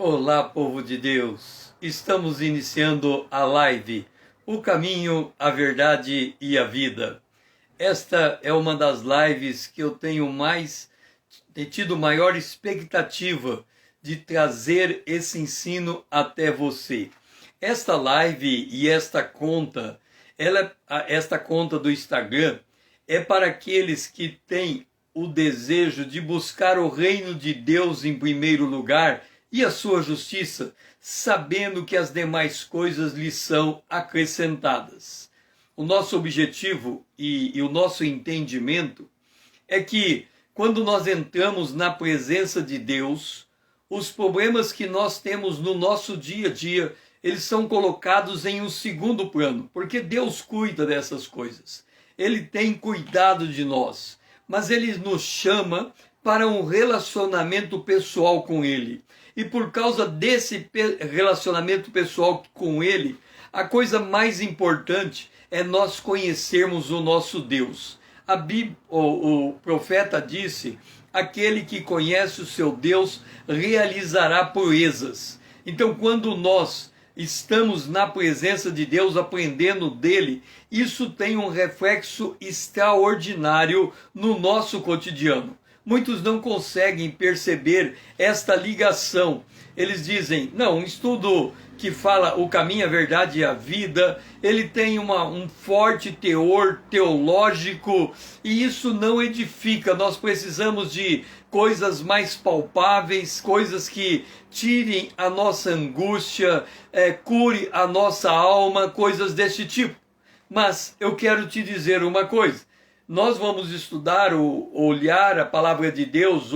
Olá, povo de Deus! Estamos iniciando a live O Caminho, a Verdade e a Vida. Esta é uma das lives que eu tenho tido maior expectativa de trazer esse ensino até você. Esta live e esta conta do Instagram é para aqueles que têm o desejo de buscar o reino de Deus em primeiro lugar e a sua justiça, sabendo que as demais coisas lhe são acrescentadas. O nosso objetivo e o nosso entendimento é que, quando nós entramos na presença de Deus, os problemas que nós temos no nosso dia a dia, eles são colocados em um segundo plano, porque Deus cuida dessas coisas. Ele tem cuidado de nós, mas Ele nos chama para um relacionamento pessoal com Ele. E por causa desse relacionamento pessoal com Ele, a coisa mais importante é nós conhecermos o nosso Deus. O profeta disse: aquele que conhece o seu Deus realizará proezas. Então, quando nós estamos na presença de Deus, aprendendo dele, isso tem um reflexo extraordinário no nosso cotidiano. Muitos não conseguem perceber esta ligação. Eles dizem, não, um estudo que fala o caminho, a verdade e a vida, ele tem um forte teor teológico e isso não edifica. Nós precisamos de coisas mais palpáveis, coisas que tirem a nossa angústia, cure a nossa alma, coisas desse tipo. Mas eu quero te dizer uma coisa. Nós vamos estudar, olhar a palavra de Deus,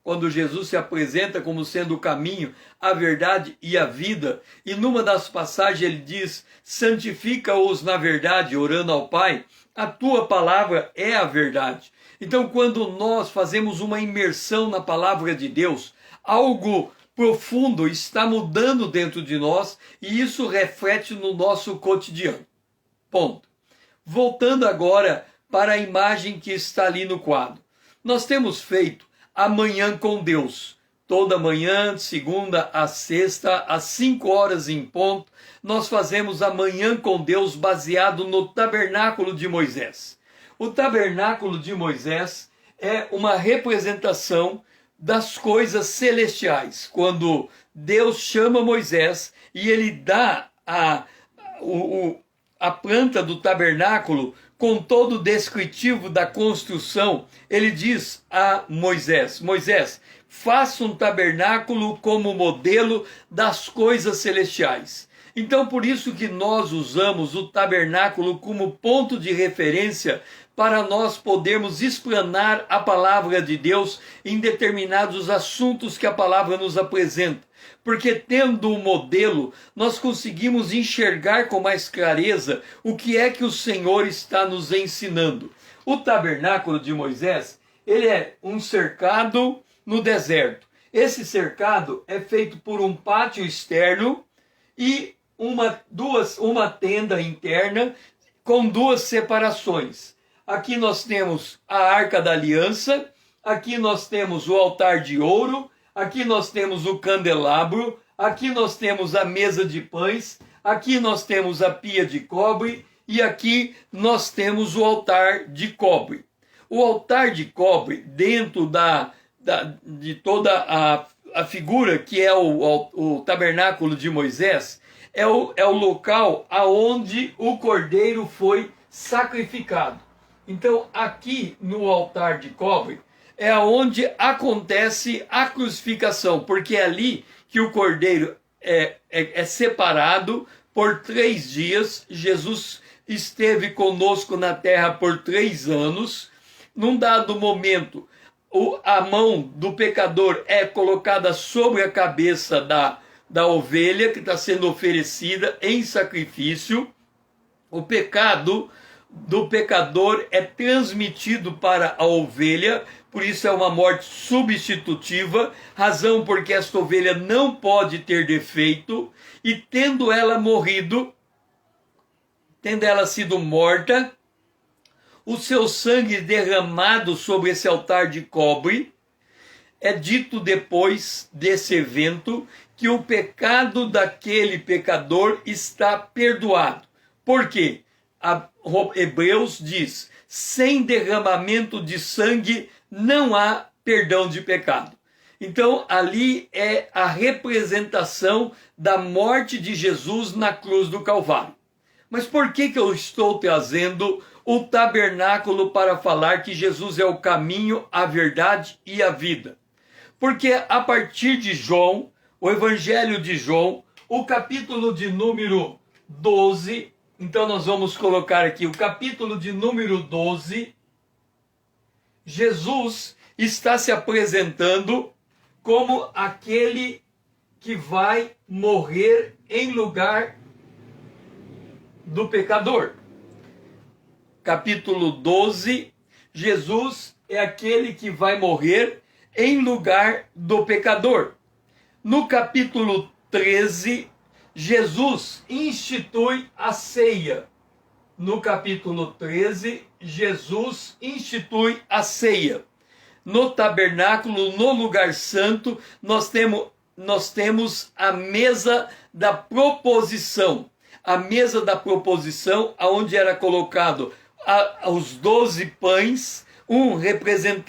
quando Jesus se apresenta como sendo o caminho, a verdade e a vida. E numa das passagens ele diz, santifica-os na verdade, orando ao Pai, a tua palavra é a verdade. Então, quando nós fazemos uma imersão na palavra de Deus, algo profundo está mudando dentro de nós e isso reflete no nosso cotidiano. Ponto. Voltando agora para a imagem que está ali no quadro. Nós temos feito a Manhã com Deus. Toda manhã, de segunda a sexta, às 5 horas em ponto, nós fazemos a Manhã com Deus baseado no tabernáculo de Moisés. O tabernáculo de Moisés é uma representação das coisas celestiais. Quando Deus chama Moisés e ele dá a planta do tabernáculo com todo o descritivo da construção, ele diz a Moisés, Moisés, faça um tabernáculo como modelo das coisas celestiais. Então, por isso que nós usamos o tabernáculo como ponto de referência para nós podermos explanar a palavra de Deus em determinados assuntos que a palavra nos apresenta. Porque tendo o modelo, nós conseguimos enxergar com mais clareza o que é que o Senhor está nos ensinando. O tabernáculo de Moisés, ele é um cercado no deserto. Esse cercado é feito por um pátio externo e uma tenda interna com duas separações. Aqui nós temos a Arca da Aliança, aqui nós temos o altar de ouro, aqui nós temos o candelabro, aqui nós temos a mesa de pães, aqui nós temos a pia de cobre e aqui nós temos o altar de cobre. O altar de cobre, dentro de toda a figura que é o tabernáculo de Moisés, é o local aonde o cordeiro foi sacrificado. Então, aqui no altar de cobre, é onde acontece a crucificação, porque é ali que o cordeiro é separado por 3 dias. Jesus esteve conosco na terra por 3 anos. Num dado momento, a mão do pecador é colocada sobre a cabeça da ovelha que está sendo oferecida em sacrifício. O pecado do pecador é transmitido para a ovelha, por isso é uma morte substitutiva, razão porque esta ovelha não pode ter defeito, e tendo ela sido morta, o seu sangue derramado sobre esse altar de cobre, é dito depois desse evento que o pecado daquele pecador está perdoado. Por quê? Hebreus diz: sem derramamento de sangue não há perdão de pecado. Então, ali é a representação da morte de Jesus na cruz do Calvário. Mas por que eu estou trazendo o tabernáculo para falar que Jesus é o caminho, a verdade e a vida? Porque a partir de João, o Evangelho de João, o capítulo de número 12, então nós vamos colocar aqui o capítulo de número 12, Jesus está se apresentando como aquele que vai morrer em lugar do pecador. Capítulo 12, Jesus é aquele que vai morrer em lugar do pecador. No capítulo 13, Jesus institui a ceia. No capítulo 13, Jesus institui a ceia. No tabernáculo, no lugar santo, nós temos a mesa da proposição. A mesa da proposição, onde era colocado os 12 pães,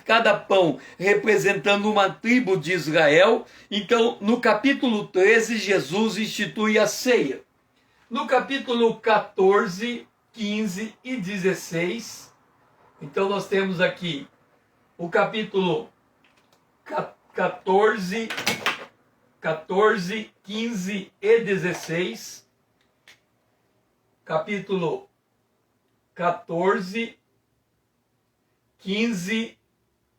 cada pão representando uma tribo de Israel. Então, no capítulo 13, Jesus institui a ceia. No capítulo 14, 15 e 16, então nós temos aqui o capítulo 14, 15 e 16, capítulo 14, 15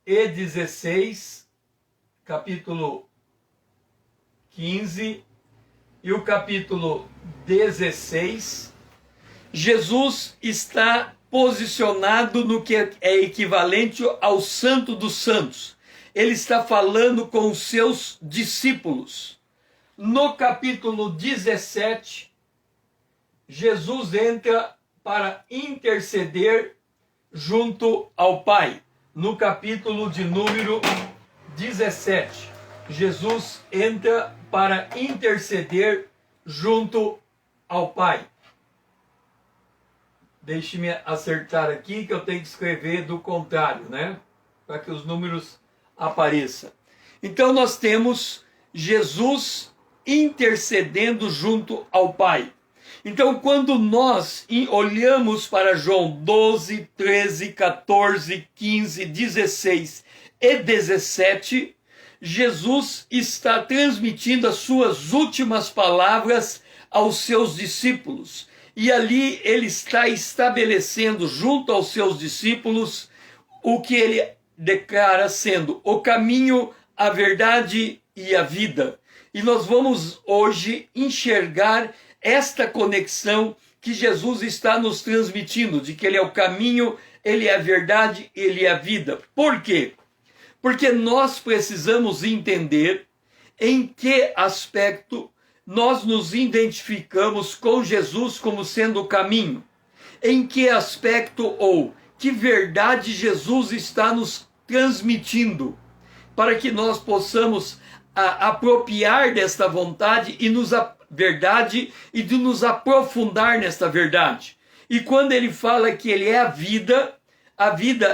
e 16, capítulo 15 e o capítulo 16, Jesus está posicionado no que é equivalente ao Santo dos Santos. Ele está falando com os seus discípulos. No capítulo 17, Jesus entra para interceder junto ao Pai. No capítulo de número 17, Jesus entra para interceder junto ao Pai. Deixe-me acertar aqui que eu tenho que escrever do contrário, né? Para que os números apareçam. Então nós temos Jesus intercedendo junto ao Pai. Então, quando nós olhamos para João 12, 13, 14, 15, 16 e 17, Jesus está transmitindo as suas últimas palavras aos seus discípulos. E ali ele está estabelecendo junto aos seus discípulos o que ele declara sendo o caminho, a verdade e a vida. E nós vamos hoje enxergar esta conexão que Jesus está nos transmitindo, de que ele é o caminho, ele é a verdade, ele é a vida. Por quê? Porque nós precisamos entender em que aspecto nós nos identificamos com Jesus como sendo o caminho. Em que aspecto ou que verdade Jesus está nos transmitindo, para que nós possamos apropriar desta vontade e verdade e de nos aprofundar nesta verdade. E quando ele fala que ele é a vida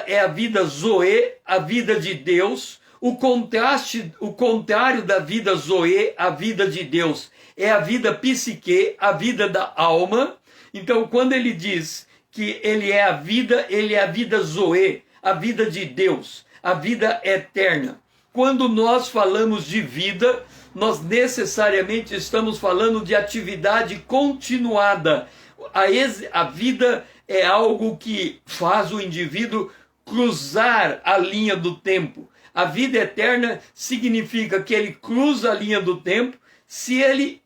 é a vida Zoe, a vida de Deus. O contrário da vida Zoe, a vida de Deus, é a vida psique, a vida da alma. Então, quando ele diz que ele é a vida Zoe, a vida de Deus, a vida eterna. Quando nós falamos de vida, nós necessariamente estamos falando de atividade continuada. A vida é algo que faz o indivíduo cruzar a linha do tempo. A vida eterna significa que ele cruza a linha do tempo se ele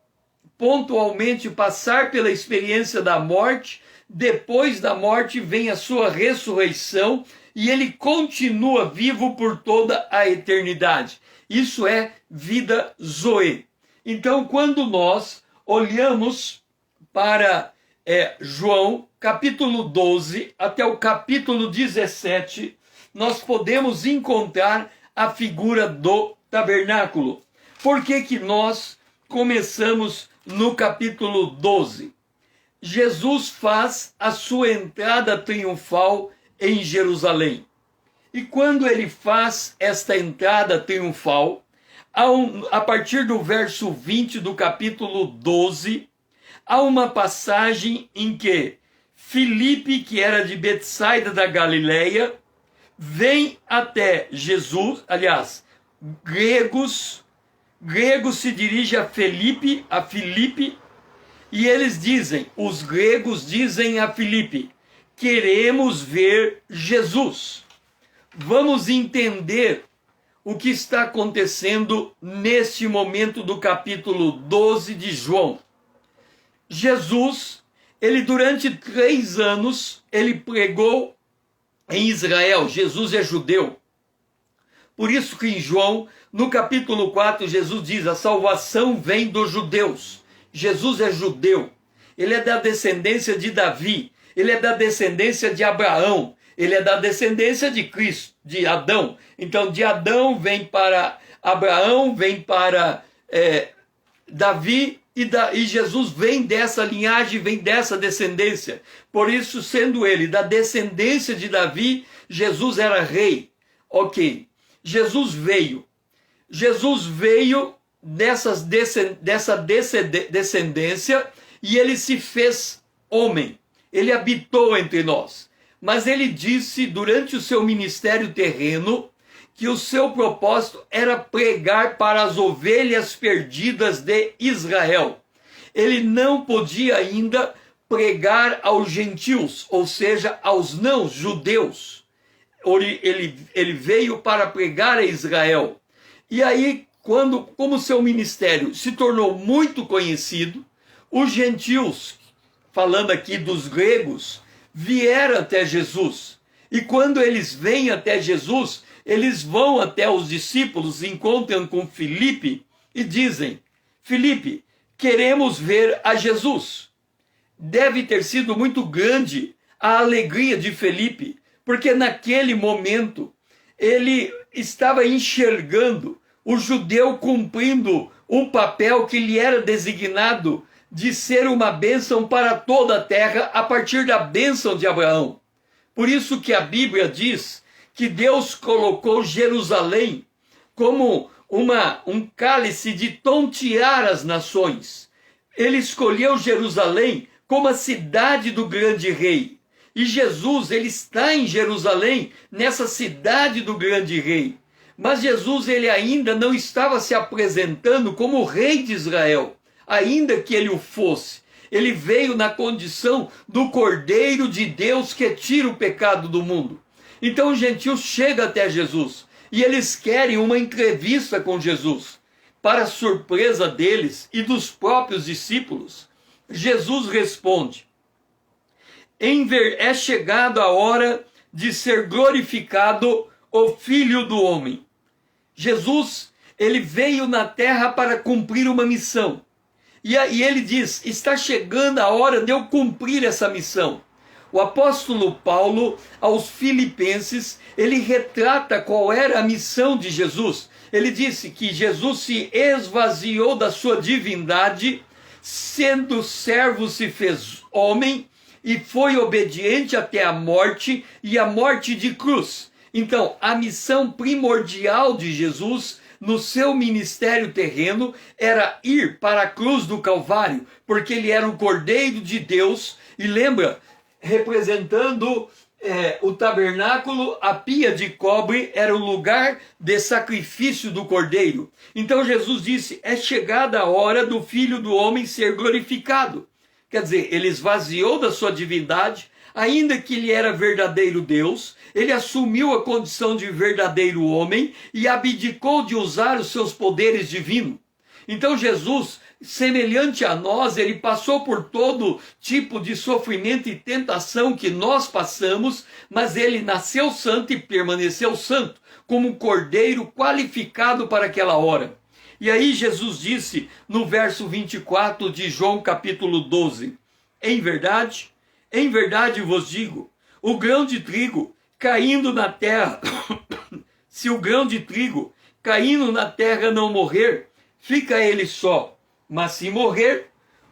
pontualmente passar pela experiência da morte. Depois da morte vem a sua ressurreição e ele continua vivo por toda a eternidade. Isso é vida Zoe. Então, quando nós olhamos para João, capítulo 12 até o capítulo 17, nós podemos encontrar a figura do tabernáculo. Por que que nós começamos no capítulo 12? Jesus faz a sua entrada triunfal em Jerusalém. E quando ele faz esta entrada triunfal, a partir do verso 20 do capítulo 12, há uma passagem em que Filipe, que era de Betsaida da Galileia, vem até Jesus, aliás, gregos se dirigem a Filipe, e eles dizem, os gregos dizem a Filipe, queremos ver Jesus. Vamos entender o que está acontecendo neste momento do capítulo 12 de João. Jesus, ele durante 3 anos, ele pregou em Israel. Jesus é judeu. Por isso que em João, no capítulo 4, Jesus diz, a salvação vem dos judeus. Jesus é judeu. Ele é da descendência de Davi. Ele é da descendência de Abraão. Ele é da descendência de Cristo, de Adão. Então, de Adão vem para Abraão, vem para Davi, e Jesus vem dessa linhagem, vem dessa descendência. Por isso, sendo ele da descendência de Davi, Jesus era rei. Ok, Jesus veio dessa descendência e ele se fez homem. Ele habitou entre nós. Mas ele disse durante o seu ministério terreno que o seu propósito era pregar para as ovelhas perdidas de Israel. Ele não podia ainda pregar aos gentios, ou seja, aos não-judeus. Ele veio para pregar a Israel. E aí, como seu ministério se tornou muito conhecido, os gentios, falando aqui dos gregos, vieram até Jesus. E quando eles vêm até Jesus, eles vão até os discípulos, encontram com Filipe e dizem, Filipe, queremos ver a Jesus. Deve ter sido muito grande a alegria de Filipe, porque naquele momento ele estava enxergando o judeu cumprindo um papel que lhe era designado de ser uma bênção para toda a terra a partir da bênção de Abraão. Por isso que a Bíblia diz que Deus colocou Jerusalém como um cálice de tontear as nações. Ele escolheu Jerusalém como a cidade do grande rei. E Jesus, ele está em Jerusalém, nessa cidade do grande rei. Mas Jesus, ele ainda não estava se apresentando como o rei de Israel. Ainda que ele o fosse, ele veio na condição do Cordeiro de Deus que tira o pecado do mundo. Então os gentios chegam até Jesus e eles querem uma entrevista com Jesus. Para surpresa deles e dos próprios discípulos, Jesus responde, é chegada a hora de ser glorificado o Filho do Homem. Jesus, ele veio na terra para cumprir uma missão. E ele diz, está chegando a hora de eu cumprir essa missão. O apóstolo Paulo, aos Filipenses, ele retrata qual era a missão de Jesus. Ele disse que Jesus se esvaziou da sua divindade, sendo servo se fez homem, e foi obediente até a morte, e a morte de cruz. Então, a missão primordial de Jesus no seu ministério terreno era ir para a cruz do Calvário, porque ele era o Cordeiro de Deus, e lembra, representando o tabernáculo, a pia de cobre era o lugar de sacrifício do Cordeiro. Então Jesus disse, é chegada a hora do Filho do Homem ser glorificado. Quer dizer, ele esvaziou da sua divindade, ainda que ele era verdadeiro Deus, ele assumiu a condição de verdadeiro homem e abdicou de usar os seus poderes divinos. Então Jesus, semelhante a nós, ele passou por todo tipo de sofrimento e tentação que nós passamos, mas ele nasceu santo e permaneceu santo, como um cordeiro qualificado para aquela hora. E aí Jesus disse no verso 24 de João capítulo 12, em verdade vos digo, o grão de trigo caindo na terra Se o grão de trigo caindo na terra não morrer, fica ele só, mas se morrer,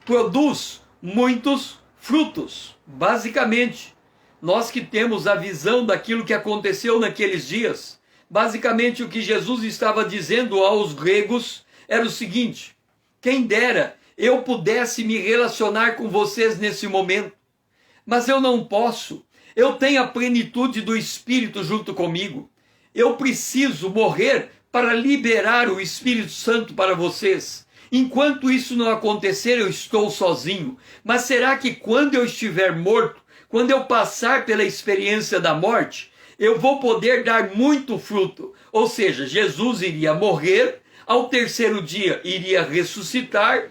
produz muitos frutos. Basicamente, nós que temos a visão daquilo que aconteceu naqueles dias, basicamente o que Jesus estava dizendo aos gregos era o seguinte: quem dera eu pudesse me relacionar com vocês nesse momento, mas eu não posso. Eu tenho a plenitude do Espírito junto comigo. Eu preciso morrer para liberar o Espírito Santo para vocês. Enquanto isso não acontecer, eu estou sozinho. Mas será que quando eu estiver morto, quando eu passar pela experiência da morte, eu vou poder dar muito fruto? Ou seja, Jesus iria morrer, ao terceiro dia iria ressuscitar,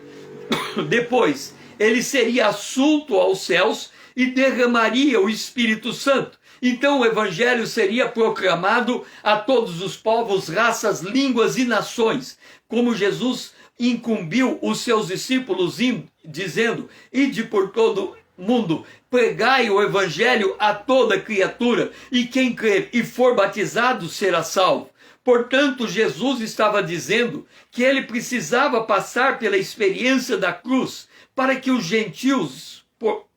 depois ele seria assunto aos céus e derramaria o Espírito Santo. Então o evangelho seria proclamado a todos os povos, raças, línguas e nações, como Jesus incumbiu os seus discípulos dizendo: ide por todo mundo, pregai o evangelho a toda criatura, e quem crer e for batizado será salvo. Portanto, Jesus estava dizendo que ele precisava passar pela experiência da cruz para que os gentios,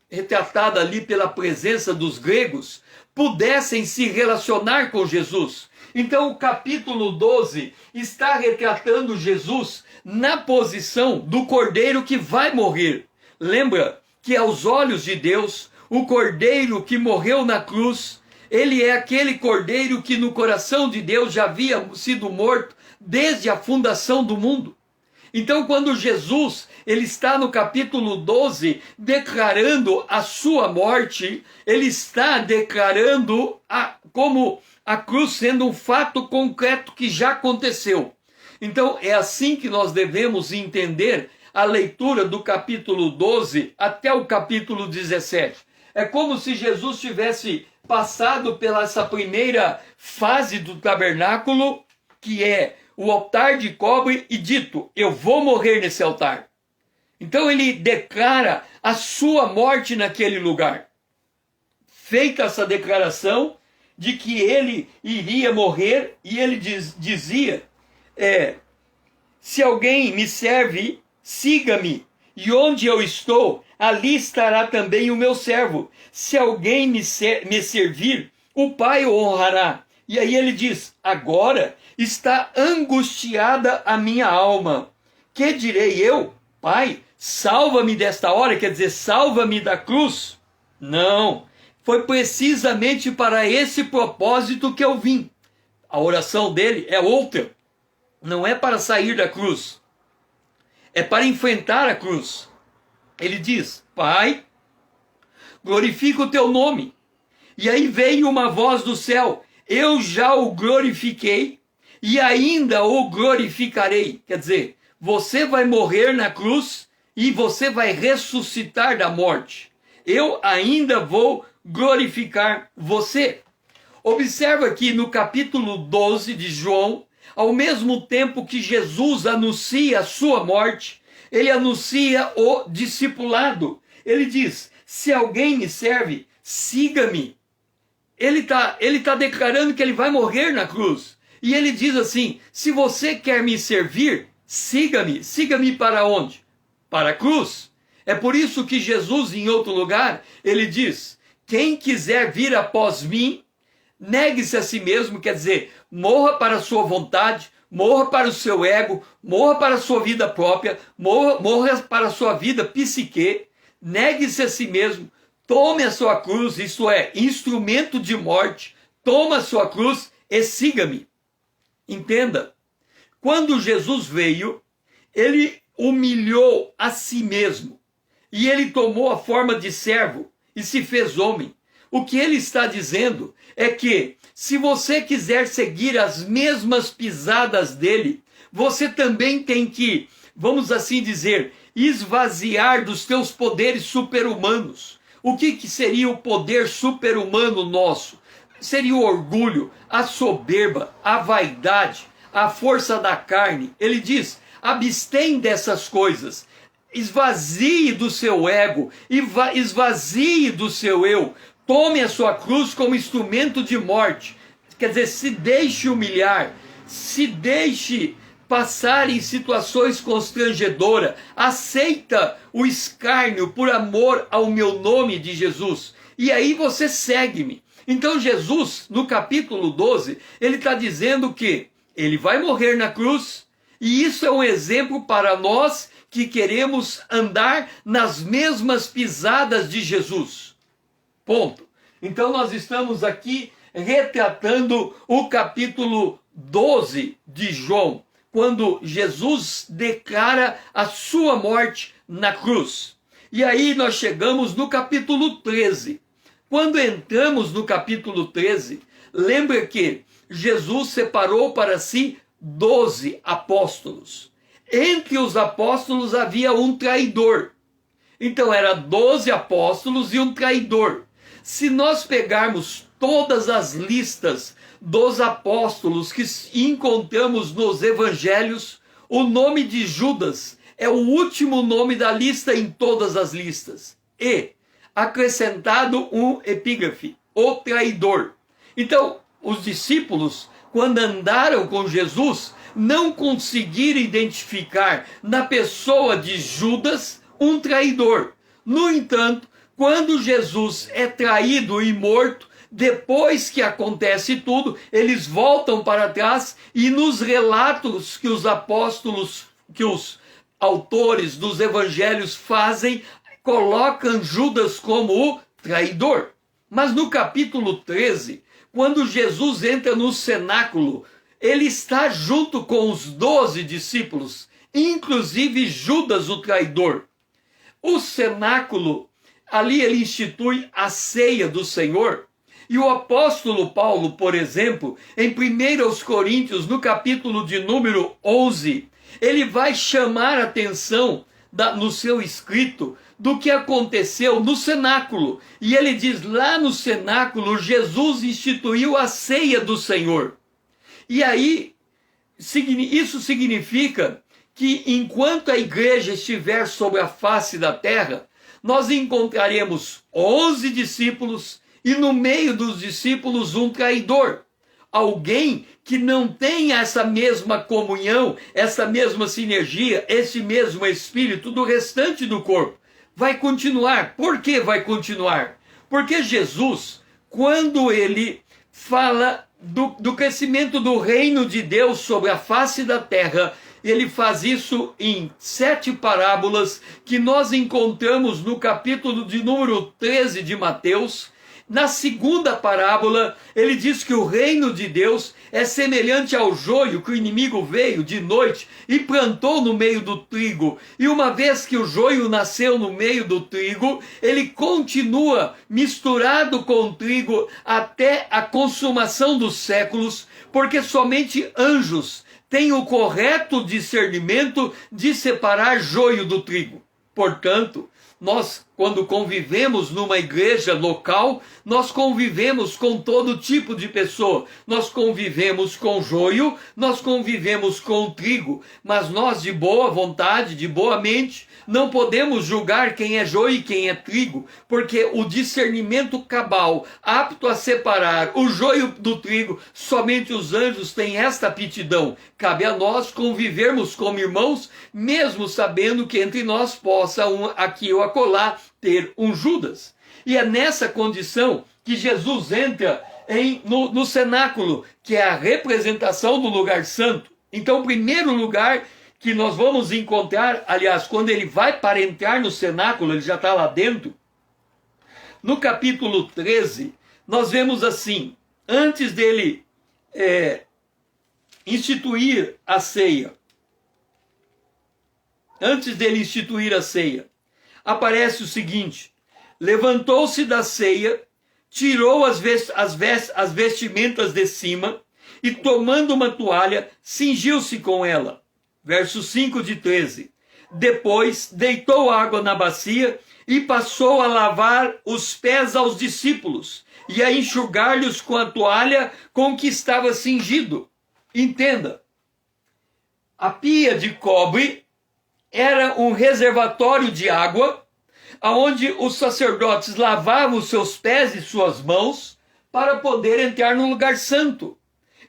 retratada ali pela presença dos gregos, pudessem se relacionar com Jesus. Então o capítulo 12 está retratando Jesus na posição do cordeiro que vai morrer. Lembra que aos olhos de Deus, o cordeiro que morreu na cruz, ele é aquele cordeiro que no coração de Deus já havia sido morto desde a fundação do mundo. Então, quando Jesus ele está no capítulo 12 declarando a sua morte, ele está declarando como a cruz sendo um fato concreto que já aconteceu. Então, é assim que nós devemos entender a leitura do capítulo 12 até o capítulo 17. É como se Jesus tivesse passado pela essa primeira fase do tabernáculo, que é o altar de cobre, e dito: eu vou morrer nesse altar. Então ele declara a sua morte naquele lugar. Feita essa declaração de que ele iria morrer, e ele dizia: se alguém me serve, siga-me, e onde eu estou, ali estará também o meu servo. Se alguém me servir, o Pai o honrará. E aí ele diz: agora está angustiada a minha alma. Que direi eu? Pai, salva-me desta hora, quer dizer, salva-me da cruz? Não, foi precisamente para esse propósito que eu vim. A oração dele é outra. Não é para sair da cruz, é para enfrentar a cruz. Ele diz: Pai, glorifica o teu nome. E aí veio uma voz do céu: eu já o glorifiquei e ainda o glorificarei. Quer dizer, você vai morrer na cruz e você vai ressuscitar da morte. Eu ainda vou glorificar você. Observa que no capítulo 12 de João, ao mesmo tempo que Jesus anuncia a sua morte, ele anuncia o discipulado. Ele diz: se alguém me serve, siga-me. Ele tá declarando que ele vai morrer na cruz. E ele diz assim: se você quer me servir, siga-me. Siga-me para onde? Para a cruz. É por isso que Jesus, em outro lugar, ele diz: quem quiser vir após mim, negue-se a si mesmo, quer dizer, morra para a sua vontade, morra para o seu ego, morra para a sua vida própria, morra para a sua vida psique, negue-se a si mesmo, tome a sua cruz, isto é, instrumento de morte, toma a sua cruz e siga-me. Entenda, quando Jesus veio, ele humilhou a si mesmo, e ele tomou a forma de servo e se fez homem. O que ele está dizendo é que, se você quiser seguir as mesmas pisadas dele, você também tem que, vamos assim dizer, esvaziar dos teus poderes super-humanos. O que seria o poder super-humano nosso? Seria o orgulho, a soberba, a vaidade, a força da carne. Ele diz: abstém dessas coisas. Esvazie do seu ego, esvazie do seu eu. Tome a sua cruz como instrumento de morte. Quer dizer, se deixe humilhar, se deixe passar em situações constrangedoras, aceita o escárnio por amor ao meu nome de Jesus, e aí você segue-me. Então Jesus, no capítulo 12, ele está dizendo que ele vai morrer na cruz, e isso é um exemplo para nós que queremos andar nas mesmas pisadas de Jesus. Ponto. Então nós estamos aqui retratando o capítulo 12 de João, quando Jesus declara a sua morte na cruz. E aí nós chegamos no capítulo 13. Quando entramos no capítulo 13, lembra que Jesus separou para si 12 apóstolos. Entre os apóstolos havia um traidor. Então era 12 apóstolos e um traidor. Se nós pegarmos todas as listas dos apóstolos que encontramos nos evangelhos, o nome de Judas é o último nome da lista em todas as listas. E acrescentado um epígrafe, o traidor. Então, os discípulos, quando andaram com Jesus, não conseguiram identificar na pessoa de Judas um traidor. No entanto, quando Jesus é traído e morto, depois que acontece tudo, eles voltam para trás e nos relatos que os apóstolos, que os autores dos evangelhos fazem, colocam Judas como o traidor. Mas no capítulo 13, quando Jesus entra no cenáculo, ele está junto com os 12 discípulos, inclusive Judas o traidor. O cenáculo, ali ele institui a ceia do Senhor. E o apóstolo Paulo, por exemplo, em 1 Coríntios, no capítulo de número 11, ele vai chamar a atenção no seu escrito do que aconteceu no cenáculo. E ele diz, lá no cenáculo, Jesus instituiu a ceia do Senhor. E aí, isso significa que enquanto a igreja estiver sobre a face da terra, nós encontraremos 11 discípulos e no meio dos discípulos um traidor. Alguém que não tem essa mesma comunhão, essa mesma sinergia, esse mesmo espírito do restante do corpo. Vai continuar. Por que vai continuar? Porque Jesus, quando ele fala do crescimento do reino de Deus sobre a face da terra, ele faz isso em 7 parábolas que nós encontramos no capítulo de número 13 de Mateus. Na segunda parábola, ele diz que o reino de Deus é semelhante ao joio que o inimigo veio de noite e plantou no meio do trigo. E uma vez que o joio nasceu no meio do trigo, ele continua misturado com o trigo até a consumação dos séculos, porque somente anjos têm o correto discernimento de separar joio do trigo. Portanto, nós, quando convivemos numa igreja local, nós convivemos com todo tipo de pessoa. Nós convivemos com joio, nós convivemos com trigo. Mas nós, de boa vontade, de boa mente, não podemos julgar quem é joio e quem é trigo, porque o discernimento cabal, apto a separar o joio do trigo, somente os anjos têm esta aptidão. Cabe a nós convivermos como irmãos, mesmo sabendo que entre nós possa aqui ou acolá ter um Judas. E é nessa condição que Jesus entra no cenáculo, que é a representação do lugar santo. Então, o primeiro lugar que nós vamos encontrar, aliás, quando ele vai para entrar no cenáculo, ele já está lá dentro. No capítulo 13, nós vemos assim, antes dele instituir a ceia, aparece o seguinte: levantou-se da ceia, tirou as vestimentas de cima e, tomando uma toalha, cingiu-se com ela. Verso 5 de 13. Depois deitou água na bacia e passou a lavar os pés aos discípulos e a enxugar-lhes com a toalha com que estava cingido. Entenda, a pia de cobre era um reservatório de água, onde os sacerdotes lavavam os seus pés e suas mãos para poder entrar no lugar santo.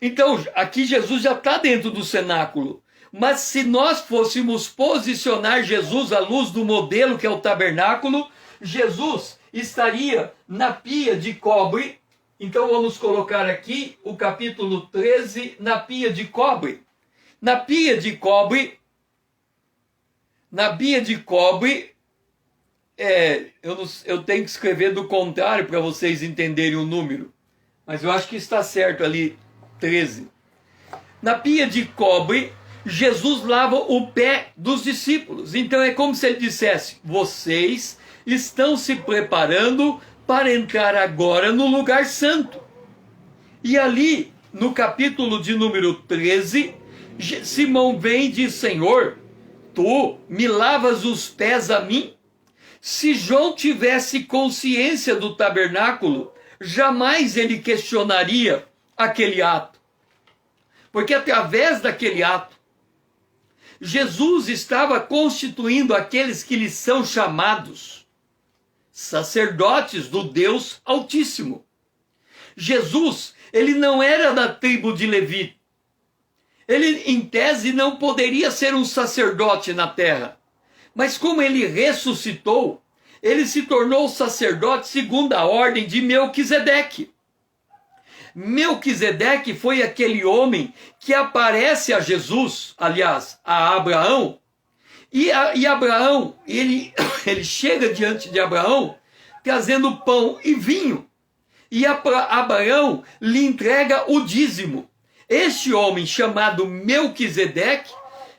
Então, aqui Jesus já está dentro do cenáculo. Mas se nós fôssemos posicionar Jesus à luz do modelo que é o tabernáculo, Jesus estaria na pia de cobre. Então vamos colocar aqui o capítulo 13 na pia de cobre. Na pia de cobre, eu tenho que escrever do contrário para vocês entenderem o número. Mas eu acho que está certo ali, 13. Na pia de cobre, Jesus lava o pé dos discípulos. Então é como se ele dissesse: vocês estão se preparando para entrar agora no lugar santo. E ali, no capítulo de número 13, Simão vem e diz: Senhor, tu me lavas os pés a mim? Se João tivesse consciência do tabernáculo, jamais ele questionaria aquele ato. Porque através daquele ato, Jesus estava constituindo aqueles que lhe são chamados sacerdotes do Deus Altíssimo. Jesus, ele não era da tribo de Levi. Ele, em tese, não poderia ser um sacerdote na terra. Mas como ele ressuscitou, ele se tornou sacerdote segundo a ordem de Melquisedeque. Melquisedeque foi aquele homem que aparece a Jesus, aliás, a Abraão. E Abraão, ele chega diante de Abraão trazendo pão e vinho. E Abraão lhe entrega o dízimo. Este homem, chamado Melquisedeque,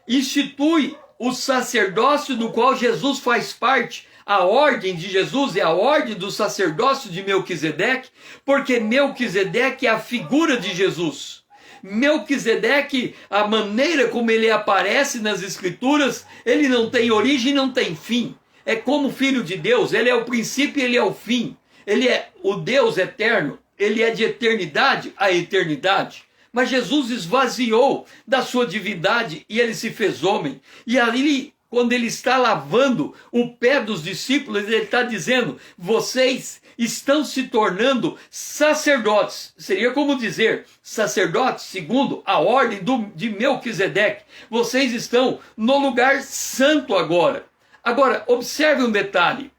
institui o sacerdócio do qual Jesus faz parte. A ordem de Jesus é a ordem do sacerdócio de Melquisedeque, porque Melquisedeque é a figura de Jesus. Melquisedeque, a maneira como ele aparece nas Escrituras, ele não tem origem, não tem fim. É como filho de Deus, ele é o princípio e ele é o fim. Ele é o Deus eterno, ele é de eternidade a eternidade. Mas Jesus esvaziou da sua divindade e ele se fez homem. E ali, quando ele está lavando o pé dos discípulos, ele está dizendo: vocês estão se tornando sacerdotes. Seria como dizer, sacerdotes segundo a ordem de Melquisedeque. Vocês estão no lugar santo agora. Agora, observe um detalhe.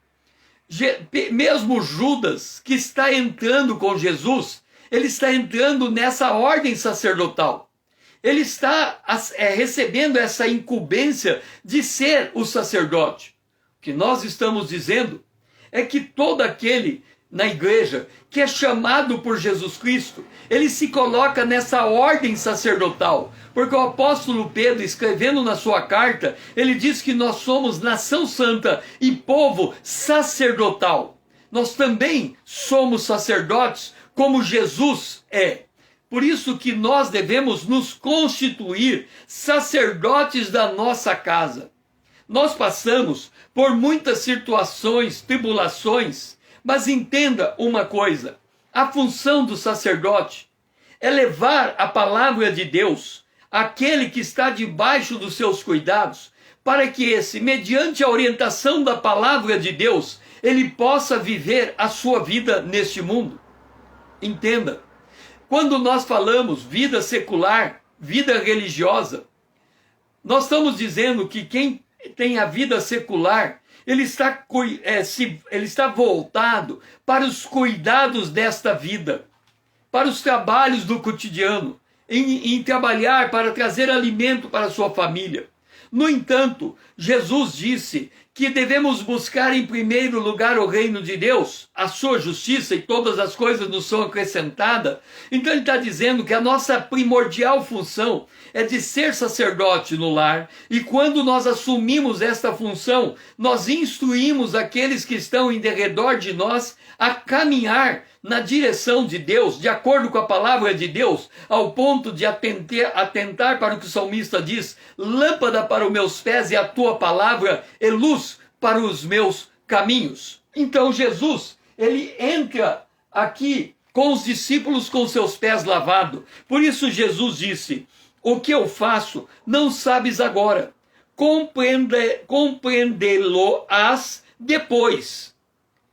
Mesmo Judas, que está entrando com Jesus, ele está entrando nessa ordem sacerdotal. Ele está recebendo essa incumbência de ser o sacerdote. O que nós estamos dizendo é que todo aquele na igreja que é chamado por Jesus Cristo, ele se coloca nessa ordem sacerdotal. Porque o apóstolo Pedro, escrevendo na sua carta, ele diz que nós somos nação santa e povo sacerdotal. Nós também somos sacerdotes como Jesus é. Por isso que nós devemos nos constituir sacerdotes da nossa casa. Nós passamos por muitas situações, tribulações, mas entenda uma coisa: a função do sacerdote é levar a palavra de Deus àquele que está debaixo dos seus cuidados, para que esse, mediante a orientação da palavra de Deus, ele possa viver a sua vida neste mundo. Entenda, quando nós falamos vida secular, vida religiosa, nós estamos dizendo que quem tem a vida secular, ele está voltado para os cuidados desta vida, para os trabalhos do cotidiano, em trabalhar para trazer alimento para a sua família. No entanto, Jesus disse que devemos buscar em primeiro lugar o reino de Deus, a sua justiça, e todas as coisas nos são acrescentadas. Então ele está dizendo que a nossa primordial função é de ser sacerdote no lar, e quando nós assumimos esta função, nós instruímos aqueles que estão em derredor de nós a caminhar na direção de Deus, de acordo com a palavra de Deus, ao ponto de atentar para o que o salmista diz: lâmpada para os meus pés e a tua palavra é luz para os meus caminhos. Então Jesus, ele entra aqui com os discípulos com seus pés lavados. Por isso Jesus disse: o que eu faço não sabes agora, compreendê-lo-ás depois.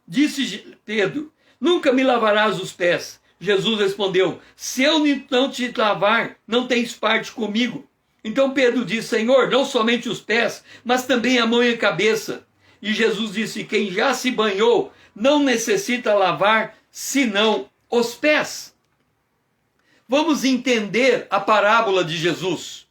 Disse Pedro: nunca me lavarás os pés. Jesus respondeu: se eu não te lavar, não tens parte comigo. Então Pedro disse: Senhor, não somente os pés, mas também a mão e a cabeça. E Jesus disse: quem já se banhou não necessita lavar, senão os pés. Vamos entender a parábola de Jesus.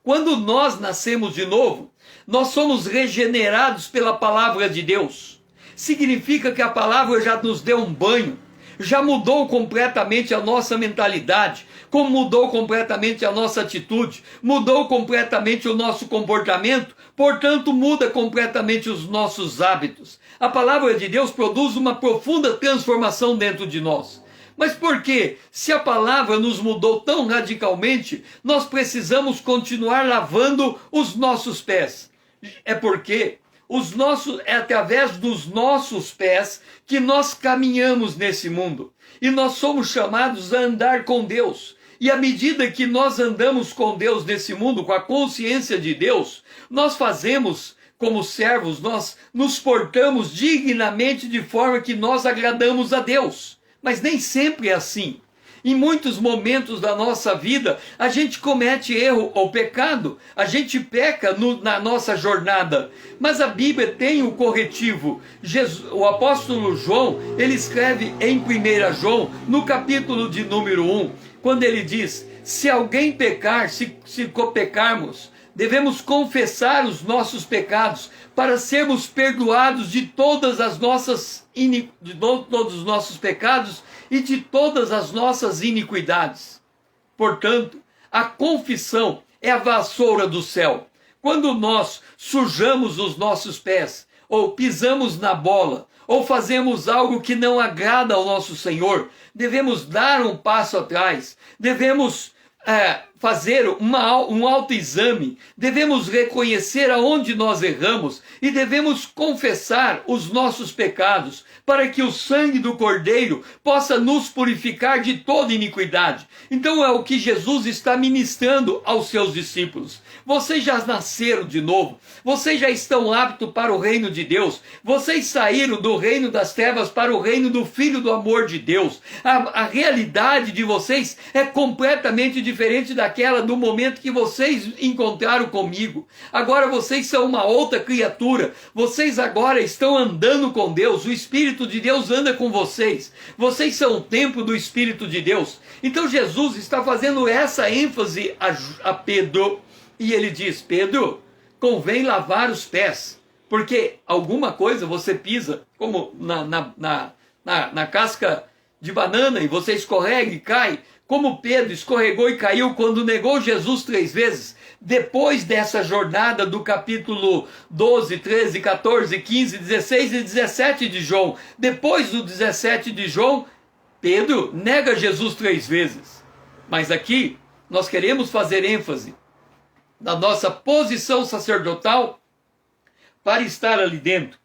Quando nós nascemos de novo, nós somos regenerados pela palavra de Deus. Significa que a palavra já nos deu um banho, já mudou completamente a nossa mentalidade, como mudou completamente a nossa atitude, mudou completamente o nosso comportamento, portanto muda completamente os nossos hábitos. A palavra de Deus produz uma profunda transformação dentro de nós. Mas por quê? Se a palavra nos mudou tão radicalmente, nós precisamos continuar lavando os nossos pés. É porque é através dos nossos pés que nós caminhamos nesse mundo. E nós somos chamados a andar com Deus. E à medida que nós andamos com Deus nesse mundo, com a consciência de Deus, nós fazemos como servos, nós nos portamos dignamente de forma que nós agradamos a Deus. Mas nem sempre é assim. Em muitos momentos da nossa vida, a gente comete erro ou pecado, a gente peca na nossa jornada. Mas a Bíblia tem o corretivo. O apóstolo João, ele escreve em 1 João, no capítulo de número 1, quando ele diz: se alguém pecar, se pecarmos, devemos confessar os nossos pecados para sermos perdoados de todos os nossos pecados e de todas as nossas iniquidades. Portanto, a confissão é a vassoura do céu. Quando nós sujamos os nossos pés, ou pisamos na bola, ou fazemos algo que não agrada ao nosso Senhor, devemos dar um passo atrás, devemos fazer um autoexame, devemos reconhecer aonde nós erramos e devemos confessar os nossos pecados para que o sangue do Cordeiro possa nos purificar de toda iniquidade. Então é o que Jesus está ministrando aos seus discípulos. Vocês já nasceram de novo, vocês já estão aptos para o reino de Deus, vocês saíram do reino das trevas para o reino do Filho do amor de Deus. A realidade de vocês é completamente diferente daquela do momento que vocês encontraram comigo. Agora vocês são uma outra criatura, vocês agora estão andando com Deus, o Espírito de Deus anda com vocês, vocês são o templo do Espírito de Deus. Então Jesus está fazendo essa ênfase a Pedro, e ele diz: Pedro, convém lavar os pés, porque alguma coisa você pisa, como na casca de banana, e você escorrega e cai, como Pedro escorregou e caiu quando negou Jesus 3 vezes. Depois dessa jornada do capítulo 12, 13, 14, 15, 16 e 17 de João, depois do 17 de João, Pedro nega Jesus 3 vezes. Mas aqui nós queremos fazer ênfase da nossa posição sacerdotal para estar ali dentro.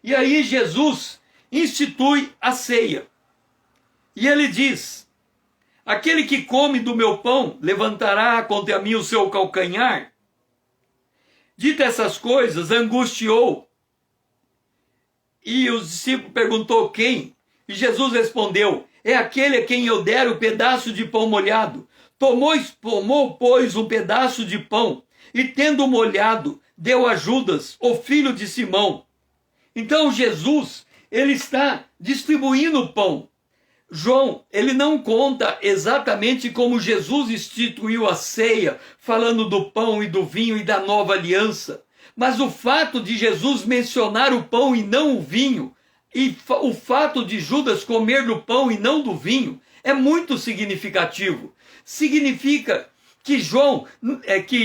E aí Jesus institui a ceia. E ele diz: aquele que come do meu pão levantará contra mim o seu calcanhar. Dito essas coisas, angustiou. E os discípulos perguntou: quem? E Jesus respondeu: é aquele a quem eu der o pedaço de pão molhado. Tomou, pois, um pedaço de pão, e tendo molhado, deu a Judas, o filho de Simão. Então Jesus, ele está distribuindo o pão. João, ele não conta exatamente como Jesus instituiu a ceia, falando do pão e do vinho e da nova aliança. Mas o fato de Jesus mencionar o pão e não o vinho, e o fato de Judas comer do pão e não do vinho, é muito significativo. Significa que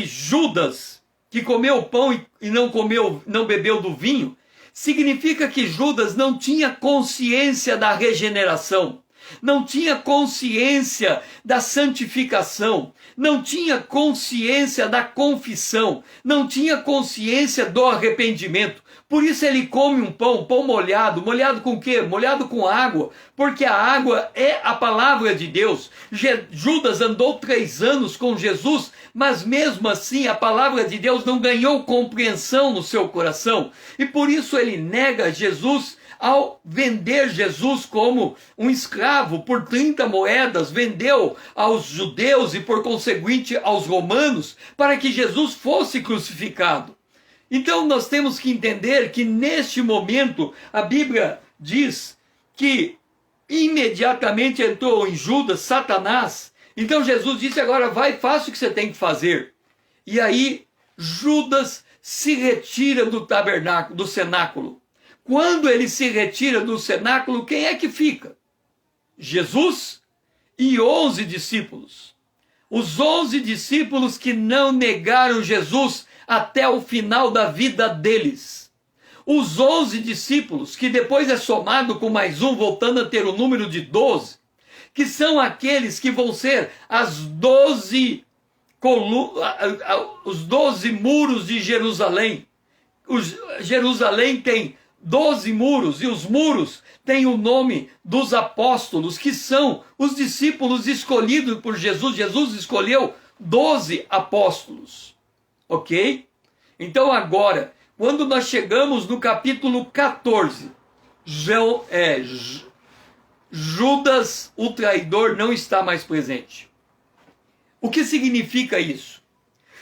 Judas, que comeu o pão e não bebeu do vinho, significa que Judas não tinha consciência da regeneração, não tinha consciência da santificação, não tinha consciência da confissão, não tinha consciência do arrependimento. Por isso ele come um pão molhado. Molhado com o quê? Molhado com água, porque a água é a palavra de Deus. Judas andou 3 anos com Jesus, mas mesmo assim a palavra de Deus não ganhou compreensão no seu coração. E por isso ele nega Jesus ao vender Jesus como um escravo por 30 moedas, vendeu aos judeus e por conseguinte aos romanos para que Jesus fosse crucificado. Então nós temos que entender que neste momento a Bíblia diz que imediatamente entrou em Judas Satanás. Então Jesus disse: agora vai, faça o que você tem que fazer. E aí Judas se retira do tabernáculo, do cenáculo. Quando ele se retira do cenáculo, quem é que fica? Jesus e 11 discípulos. Os 11 discípulos que não negaram Jesus até o final da vida deles. Os 11 discípulos, que depois é somado com mais um, voltando a ter o número de 12, que são aqueles que vão ser as 12 os 12 muros de Jerusalém. Jerusalém tem 12 muros, e os muros têm o nome dos apóstolos, que são os discípulos escolhidos por Jesus. Jesus escolheu 12 apóstolos. Ok? Então agora, quando nós chegamos no capítulo 14, Judas, o traidor, não está mais presente. O que significa isso?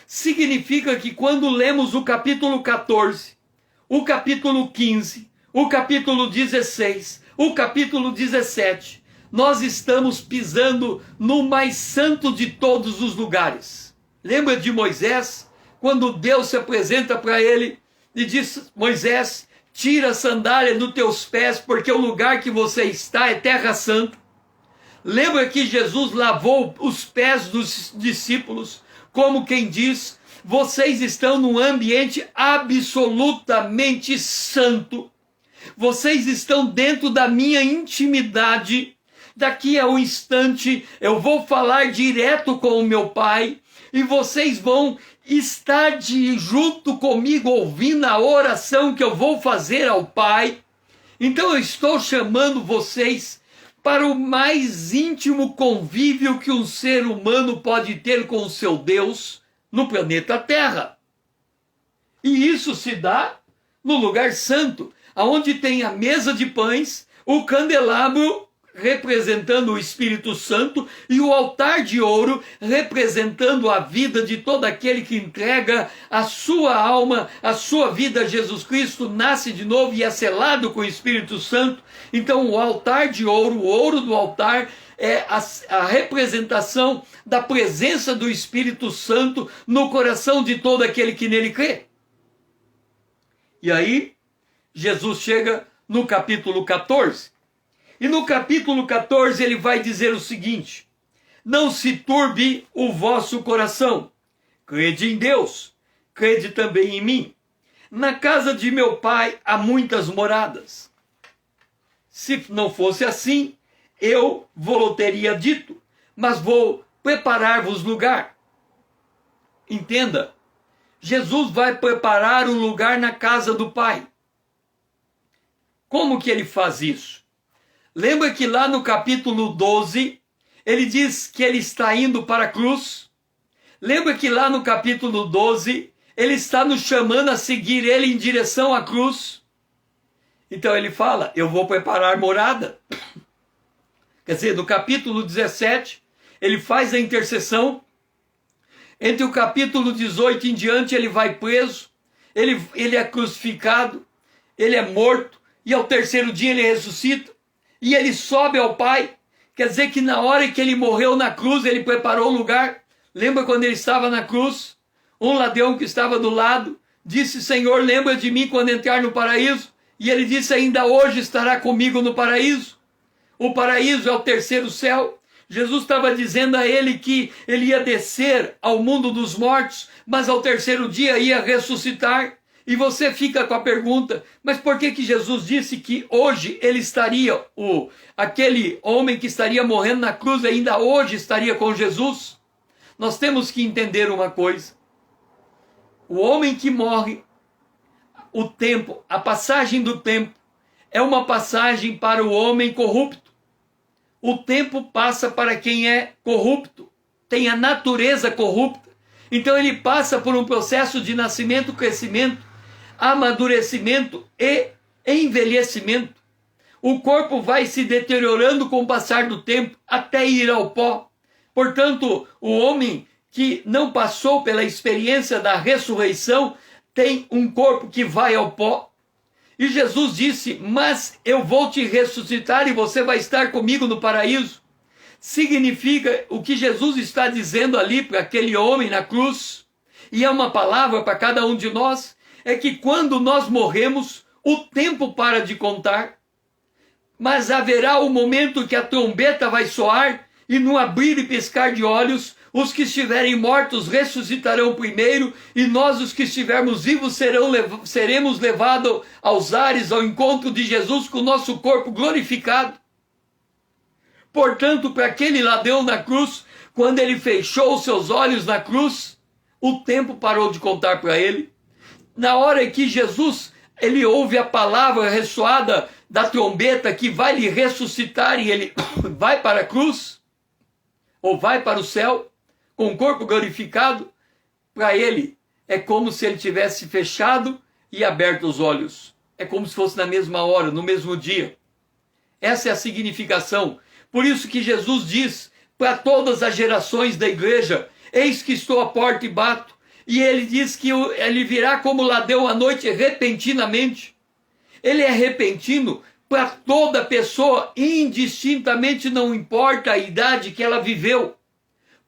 Significa que quando lemos o capítulo 14, o capítulo 15, o capítulo 16, o capítulo 17, nós estamos pisando no mais santo de todos os lugares. Lembra de Moisés? Quando Deus se apresenta para ele e diz: Moisés, tira a sandália dos teus pés, porque o lugar que você está é terra santa. Lembra que Jesus lavou os pés dos discípulos, como quem diz: vocês estão num ambiente absolutamente santo. Vocês estão dentro da minha intimidade. Daqui a um instante eu vou falar direto com o meu Pai e vocês vão estar junto comigo ouvindo a oração que eu vou fazer ao Pai. Então eu estou chamando vocês para o mais íntimo convívio que um ser humano pode ter com o seu Deus no planeta Terra. E isso se dá no lugar santo, aonde tem a mesa de pães, o candelabro representando o Espírito Santo e o altar de ouro representando a vida de todo aquele que entrega a sua alma, a sua vida a Jesus Cristo, nasce de novo e é selado com o Espírito Santo. Então o altar de ouro, o ouro do altar, é a representação da presença do Espírito Santo no coração de todo aquele que nele crê. E aí Jesus chega no capítulo 14. E no capítulo 14 ele vai dizer o seguinte: não se turbe o vosso coração. Crede em Deus, crede também em mim. Na casa de meu pai há muitas moradas. Se não fosse assim, eu vou teria dito, mas vou preparar-vos lugar. Entenda, Jesus vai preparar um lugar na casa do Pai. Como que ele faz isso? Lembra que lá no capítulo 12, ele diz que ele está indo para a cruz? Lembra que lá no capítulo 12, ele está nos chamando a seguir ele em direção à cruz? Então ele fala: eu vou preparar morada. Quer dizer, no capítulo 17, ele faz a intercessão. Entre o capítulo 18 em diante, ele vai preso, ele é crucificado, ele é morto, e ao terceiro dia ele ressuscita. E ele sobe ao Pai. Quer dizer que na hora que ele morreu na cruz, ele preparou o lugar. Lembra quando ele estava na cruz? Um ladrão que estava do lado disse: Senhor, lembra de mim quando entrar no paraíso? E ele disse: ainda hoje estará comigo no paraíso. O paraíso é o terceiro céu. Jesus estava dizendo a ele que ele ia descer ao mundo dos mortos, mas ao terceiro dia ia ressuscitar. E você fica com a pergunta: mas por que Jesus disse que hoje ele estaria, aquele homem que estaria morrendo na cruz ainda hoje estaria com Jesus? Nós temos que entender uma coisa: o homem que morre, o tempo, a passagem do tempo, é uma passagem para o homem corrupto. O tempo passa para quem é corrupto, tem a natureza corrupta. Então ele passa por um processo de nascimento, crescimento, amadurecimento e envelhecimento. O corpo vai se deteriorando com o passar do tempo até ir ao pó. Portanto, o homem que não passou pela experiência da ressurreição tem um corpo que vai ao pó. E Jesus disse: mas eu vou te ressuscitar e você vai estar comigo no paraíso. Significa o que Jesus está dizendo ali para aquele homem na cruz, e é uma palavra para cada um de nós, é que quando nós morremos, o tempo para de contar, mas haverá o momento que a trombeta vai soar, e no abrir e piscar de olhos, os que estiverem mortos ressuscitarão primeiro, e nós, os que estivermos vivos, seremos levados aos ares, ao encontro de Jesus com o nosso corpo glorificado. Portanto, para aquele ladrão na cruz, quando ele fechou os seus olhos na cruz, o tempo parou de contar para ele. Na hora que Jesus, ele ouve a palavra ressoada da trombeta que vai lhe ressuscitar e ele vai para a cruz, ou vai para o céu, com o corpo glorificado, para ele é como se ele tivesse fechado e aberto os olhos. É como se fosse na mesma hora, no mesmo dia. Essa é a significação. Por isso que Jesus diz para todas as gerações da igreja: eis que estou à porta e bato. E ele diz que ele virá como ladrão à noite repentinamente. Ele é repentino para toda pessoa, indistintamente, não importa a idade que ela viveu.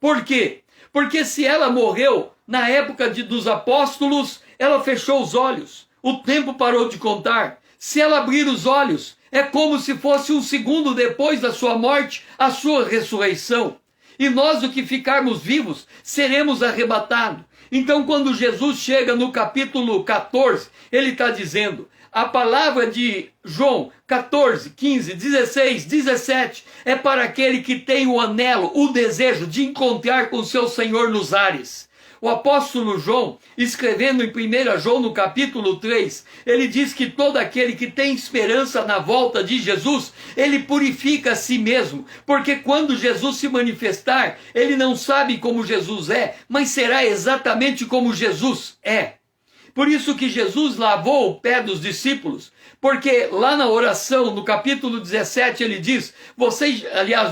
Por quê? Porque se ela morreu na época dos apóstolos, ela fechou os olhos. O tempo parou de contar. Se ela abrir os olhos, é como se fosse um segundo depois da sua morte, a sua ressurreição. E nós, o que ficarmos vivos, seremos arrebatados. Então, quando Jesus chega no capítulo 14, ele está dizendo, a palavra de João 14, 15, 16, 17, é para aquele que tem o anelo, o desejo de encontrar com o seu Senhor nos ares. O apóstolo João, escrevendo em 1 João no capítulo 3, ele diz que todo aquele que tem esperança na volta de Jesus, ele purifica a si mesmo, porque quando Jesus se manifestar, ele não sabe como Jesus é, mas será exatamente como Jesus é. Por isso que Jesus lavou o pé dos discípulos, porque lá na oração, no capítulo 17, ele diz,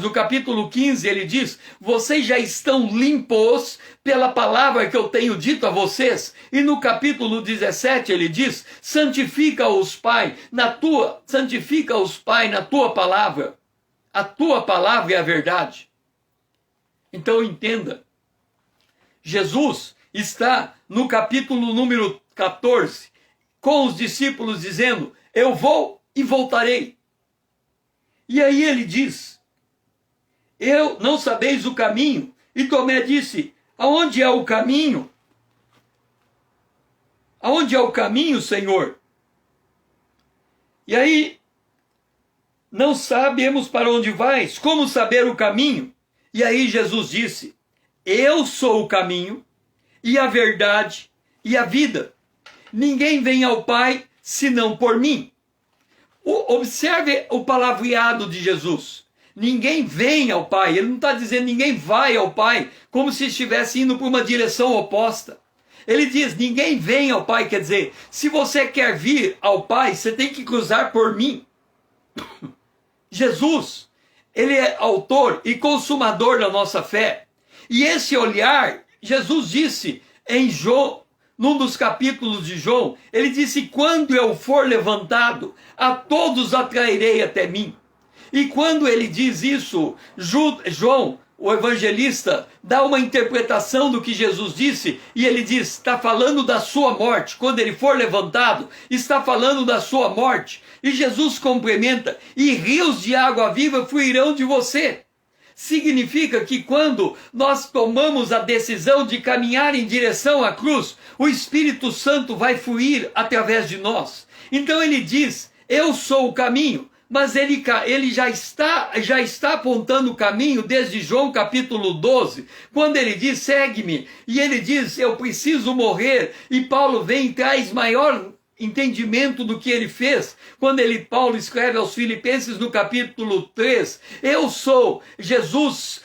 no capítulo 15, ele diz, vocês já estão limpos pela palavra que eu tenho dito a vocês. E no capítulo 17, ele diz, santifica-os, Pai, na tua palavra. A tua palavra é a verdade. Então entenda, Jesus está no capítulo número 14, com os discípulos dizendo, eu vou e voltarei. E aí ele diz, eu não sabeis o caminho. E Tomé disse, aonde é o caminho? Aonde é o caminho, Senhor? E aí, não sabemos para onde vais, como saber o caminho? E aí Jesus disse, eu sou o caminho e a verdade e a vida. Ninguém vem ao Pai senão por mim. Observe o palavreado de Jesus. Ninguém vem ao Pai. Ele não está dizendo ninguém vai ao Pai, como se estivesse indo para uma direção oposta. Ele diz, ninguém vem ao Pai, quer dizer, se você quer vir ao Pai, você tem que cruzar por mim. Jesus, ele é autor e consumador da nossa fé. E esse olhar, Jesus disse em João, num dos capítulos de João, ele disse, quando eu for levantado, a todos atrairei até mim. E quando ele diz isso, João, o evangelista, dá uma interpretação do que Jesus disse, e ele diz, está falando da sua morte, quando ele for levantado, está falando da sua morte. E Jesus complementa, e rios de água viva fluirão de você. Significa que quando nós tomamos a decisão de caminhar em direção à cruz, o Espírito Santo vai fluir através de nós. Então ele diz, eu sou o caminho, mas ele já está apontando o caminho desde João capítulo 12, quando ele diz, segue-me, e ele diz, eu preciso morrer, e Paulo vem e traz maior entendimento do que ele fez, quando Paulo escreve aos Filipenses no capítulo 3, eu sou Jesus,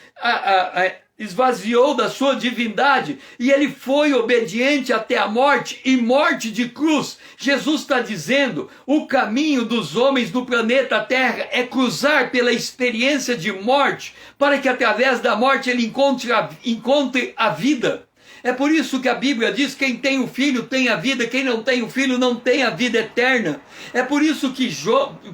esvaziou da sua divindade e ele foi obediente até a morte e morte de cruz. Jesus está dizendo, o caminho dos homens do planeta Terra é cruzar pela experiência de morte, para que através da morte ele encontre a vida. É por isso que a Bíblia diz, quem tem o Filho tem a vida, quem não tem o Filho não tem a vida eterna. É por isso que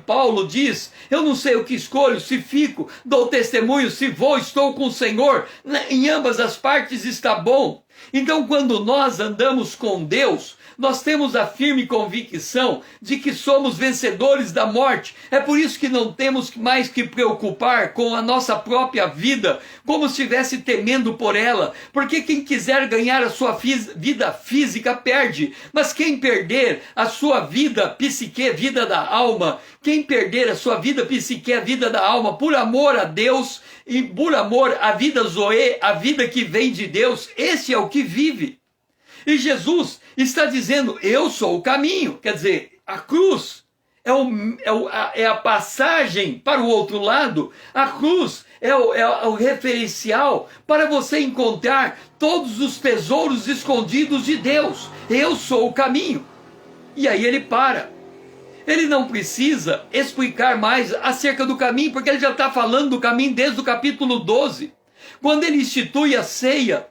Paulo diz, eu não sei o que escolho, se fico, dou testemunho, se vou, estou com o Senhor, em ambas as partes está bom. Então quando nós andamos com Deus, nós temos a firme convicção de que somos vencedores da morte. É por isso que não temos mais que preocupar com a nossa própria vida, como se estivesse temendo por ela. Porque quem quiser ganhar a sua vida física perde, mas quem perder a sua vida psique, vida da alma, quem perder a sua vida psique, a vida da alma, por amor a Deus e por amor à vida zoe, a vida que vem de Deus, esse é o que vive. E Jesus está dizendo, eu sou o caminho. Quer dizer, a cruz é a passagem para o outro lado. A cruz é o referencial para você encontrar todos os tesouros escondidos de Deus. Eu sou o caminho. E aí ele para. Ele não precisa explicar mais acerca do caminho, porque ele já está falando do caminho desde o capítulo 12. Quando ele institui a ceia,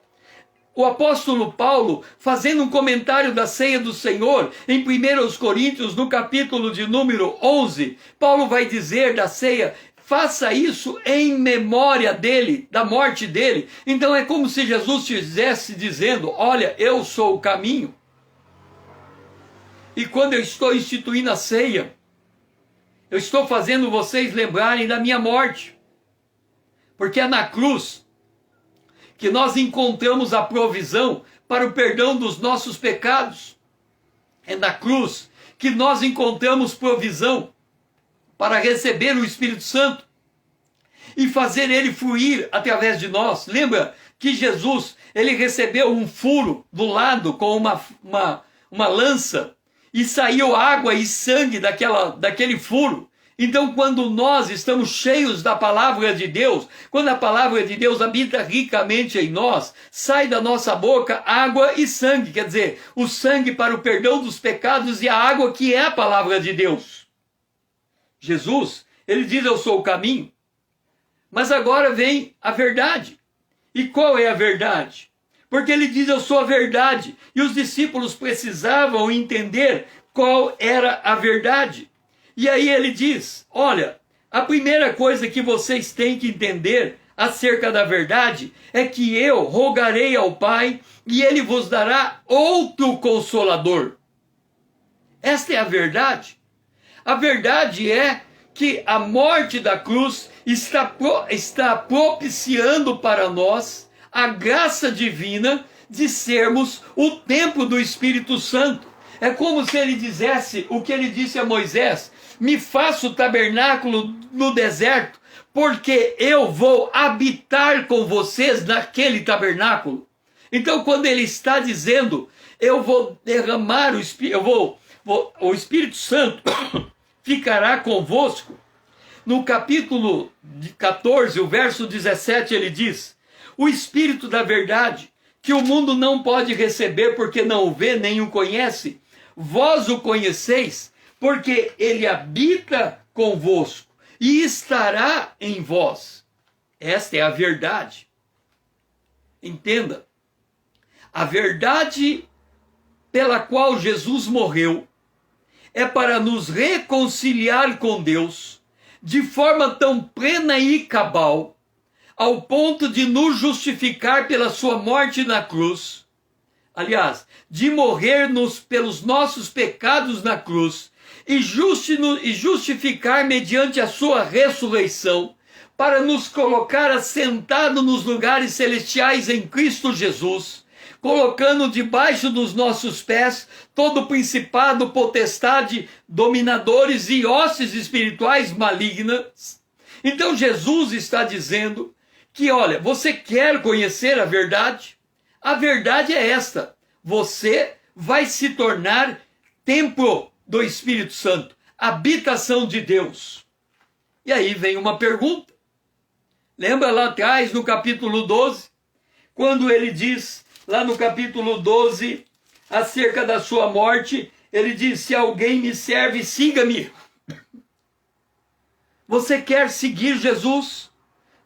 o apóstolo Paulo, fazendo um comentário da ceia do Senhor, em 1 Coríntios, no capítulo de número 11, Paulo vai dizer da ceia, faça isso em memória dele, da morte dele. Então é como se Jesus estivesse dizendo, olha, eu sou o caminho. E quando eu estou instituindo a ceia, eu estou fazendo vocês lembrarem da minha morte. Porque é na cruz que nós encontramos a provisão para o perdão dos nossos pecados. É na cruz que nós encontramos provisão para receber o Espírito Santo e fazer ele fluir através de nós. Lembra que Jesus, ele recebeu um furo do lado com uma lança e saiu água e sangue daquele furo. Então, quando nós estamos cheios da palavra de Deus, quando a palavra de Deus habita ricamente em nós, sai da nossa boca água e sangue, quer dizer, o sangue para o perdão dos pecados e a água que é a palavra de Deus. Jesus, ele diz, eu sou o caminho, mas agora vem a verdade. E qual é a verdade? Porque ele diz, eu sou a verdade, e os discípulos precisavam entender qual era a verdade. E aí ele diz, olha, a primeira coisa que vocês têm que entender acerca da verdade é que eu rogarei ao Pai e ele vos dará outro Consolador. Esta é a verdade. A verdade é que a morte da cruz está propiciando para nós a graça divina de sermos o templo do Espírito Santo. É como se ele dissesse o que ele disse a Moisés, me faça o tabernáculo no deserto, porque eu vou habitar com vocês naquele tabernáculo. Então, quando ele está dizendo, eu vou derramar o Espírito, o Espírito Santo ficará convosco, no capítulo 14, o verso 17, ele diz, o Espírito da verdade, que o mundo não pode receber porque não o vê nem o conhece, vós o conheceis, porque ele habita convosco e estará em vós. Esta é a verdade. Entenda, a verdade pela qual Jesus morreu é para nos reconciliar com Deus de forma tão plena e cabal, ao ponto de nos justificar pela sua morte na cruz, aliás, de morrer pelos nossos pecados na cruz, e justificar mediante a sua ressurreição, para nos colocar assentado nos lugares celestiais em Cristo Jesus, colocando debaixo dos nossos pés todo principado, potestade, dominadores e hostes espirituais malignas. Então Jesus está dizendo que, olha, você quer conhecer a verdade? A verdade é esta, você vai se tornar templo do Espírito Santo, habitação de Deus. E aí vem uma pergunta. Lembra lá atrás, no capítulo 12, quando ele diz, lá no capítulo 12, acerca da sua morte, ele diz: se alguém me serve, siga-me. Você quer seguir Jesus?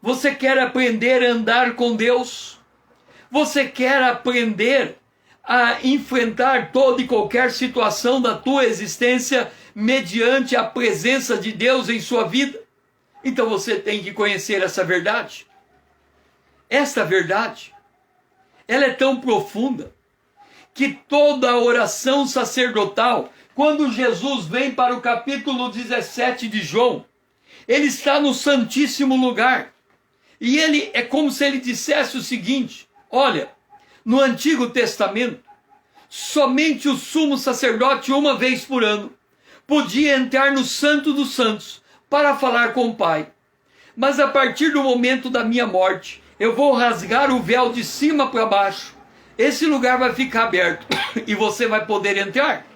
Você quer aprender a andar com Deus? Você quer aprender a enfrentar toda e qualquer situação da tua existência mediante a presença de Deus em sua vida? Então você tem que conhecer essa verdade. Esta verdade, ela é tão profunda que toda a oração sacerdotal, quando Jesus vem para o capítulo 17 de João, ele está no Santíssimo Lugar. E ele é como se ele dissesse o seguinte: olha, no Antigo Testamento, somente o sumo sacerdote, uma vez por ano, podia entrar no Santo dos Santos para falar com o Pai. Mas a partir do momento da minha morte, eu vou rasgar o véu de cima para baixo. Esse lugar vai ficar aberto e você vai poder entrar.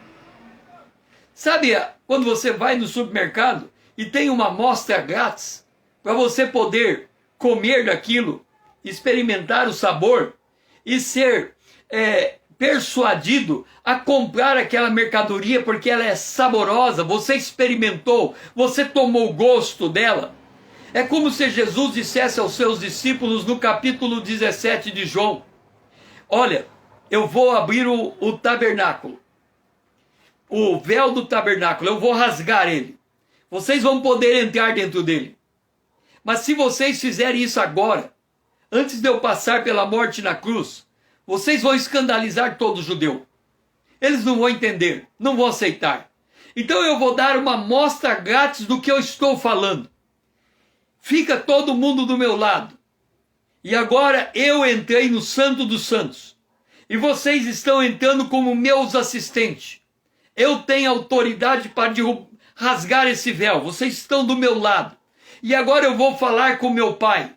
Sabe quando você vai no supermercado e tem uma amostra grátis para você poder comer daquilo, experimentar o sabor e ser persuadido a comprar aquela mercadoria porque ela é saborosa, você experimentou, você tomou gosto dela? É como se Jesus dissesse aos seus discípulos no capítulo 17 de João: olha, eu vou abrir o tabernáculo, o véu do tabernáculo, eu vou rasgar ele. Vocês vão poder entrar dentro dele. Mas se vocês fizerem isso agora, antes de eu passar pela morte na cruz, vocês vão escandalizar todo judeu. Eles não vão entender, não vão aceitar. Então eu vou dar uma amostra grátis do que eu estou falando. Fica todo mundo do meu lado. E agora eu entrei no Santo dos Santos. E vocês estão entrando como meus assistentes. Eu tenho autoridade para rasgar esse véu. Vocês estão do meu lado. E agora eu vou falar com meu Pai.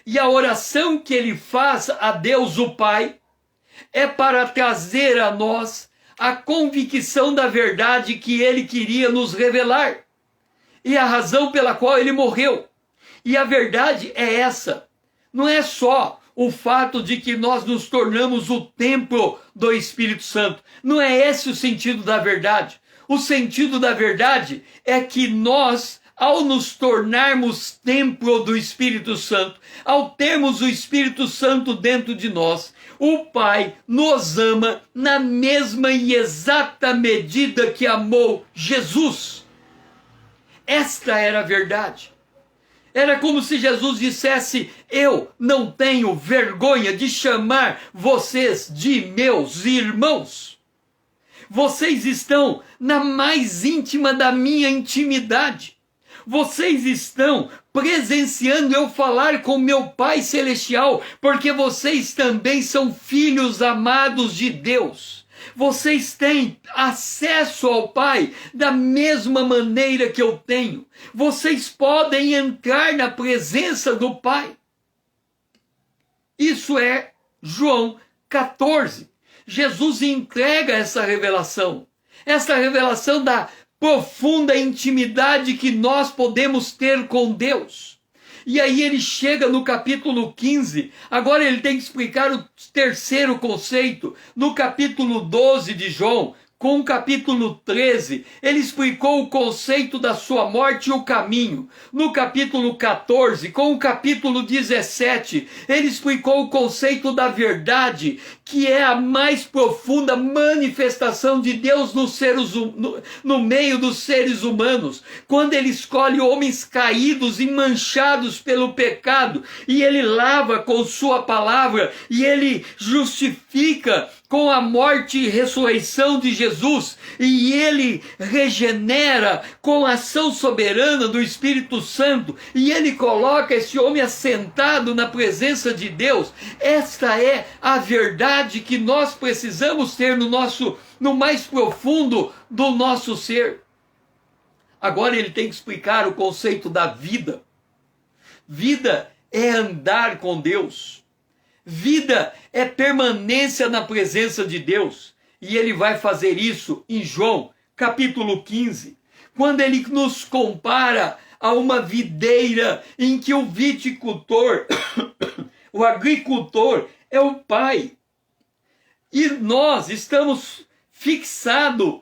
E a oração que ele faz a Deus o Pai é para trazer a nós a convicção da verdade que ele queria nos revelar. E a razão pela qual ele morreu. E a verdade é essa. Não é só o fato de que nós nos tornamos o templo do Espírito Santo. Não é esse o sentido da verdade. O sentido da verdade é que nós, ao nos tornarmos templo do Espírito Santo, ao termos o Espírito Santo dentro de nós, o Pai nos ama na mesma e exata medida que amou Jesus. Esta era a verdade. Era como se Jesus dissesse: eu não tenho vergonha de chamar vocês de meus irmãos. Vocês estão na mais íntima da minha intimidade. Vocês estão presenciando eu falar com meu Pai Celestial, porque vocês também são filhos amados de Deus. Vocês têm acesso ao Pai da mesma maneira que eu tenho. Vocês podem entrar na presença do Pai. Isso é João 14. Jesus entrega essa revelação da profunda intimidade que nós podemos ter com Deus. E aí ele chega no capítulo 15, agora ele tem que explicar o terceiro conceito. No capítulo 12 de João, com o capítulo 13, ele explicou o conceito da sua morte e o caminho. No capítulo 14, com o capítulo 17, ele explicou o conceito da verdade, que é a mais profunda manifestação de Deus no meio dos seres humanos, quando ele escolhe homens caídos e manchados pelo pecado, e ele lava com sua palavra, e ele justifica com a morte e ressurreição de Jesus, e ele regenera com a ação soberana do Espírito Santo, e ele coloca esse homem assentado na presença de Deus. Esta é a verdade que nós precisamos ter no mais profundo do nosso ser. Agora ele tem que explicar o conceito da vida. Vida é andar com Deus. Vida é permanência na presença de Deus. E ele vai fazer isso em João, capítulo 15, quando ele nos compara a uma videira em que o viticultor, o agricultor, é o Pai. E nós estamos fixados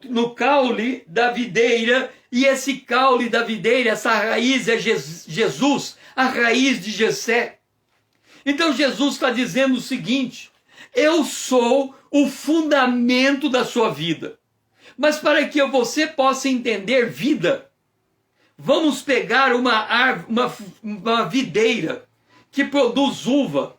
no caule da videira, e esse caule da videira, essa raiz é Jesus, a raiz de Jessé. Então Jesus está dizendo o seguinte: eu sou o fundamento da sua vida. Mas para que você possa entender vida, vamos pegar uma videira que produz uva,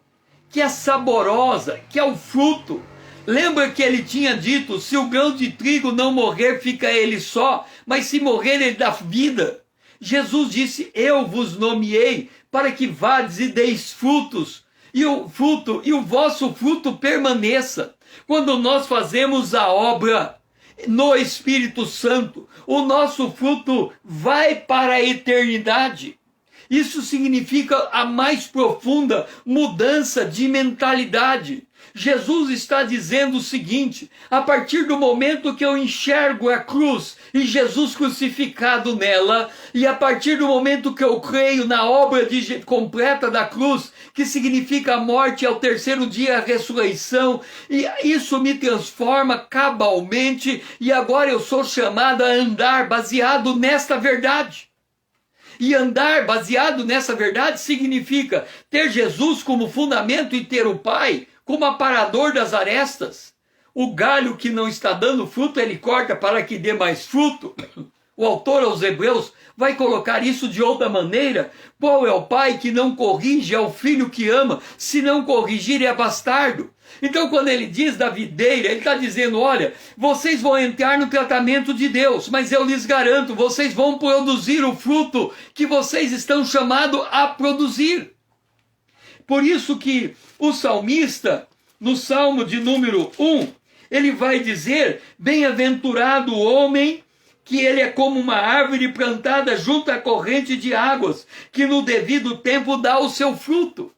que é saborosa, que é o fruto. Lembra que ele tinha dito: se o grão de trigo não morrer, fica ele só, mas se morrer, ele dá vida. Jesus disse: eu vos nomeei para que vades e deis frutos, e o vosso fruto permaneça. Quando nós fazemos a obra no Espírito Santo, o nosso fruto vai para a eternidade. Isso significa a mais profunda mudança de mentalidade. Jesus está dizendo o seguinte: a partir do momento que eu enxergo a cruz e Jesus crucificado nela, e a partir do momento que eu creio na obra completa da cruz, que significa a morte e ao terceiro dia a ressurreição, e isso me transforma cabalmente, e agora eu sou chamado a andar baseado nesta verdade. E andar baseado nessa verdade significa ter Jesus como fundamento e ter o Pai como aparador das arestas. O galho que não está dando fruto, ele corta para que dê mais fruto. O autor aos Hebreus vai colocar isso de outra maneira. Qual é o pai que não corrige ao filho que ama? Se não corrigir, é bastardo. Então, quando ele diz da videira, ele está dizendo: olha, vocês vão entrar no tratamento de Deus, mas eu lhes garanto, vocês vão produzir o fruto que vocês estão chamados a produzir. Por isso que o salmista, no Salmo de número 1, ele vai dizer: bem-aventurado o homem que ele é como uma árvore plantada junto à corrente de águas, que no devido tempo dá o seu fruto.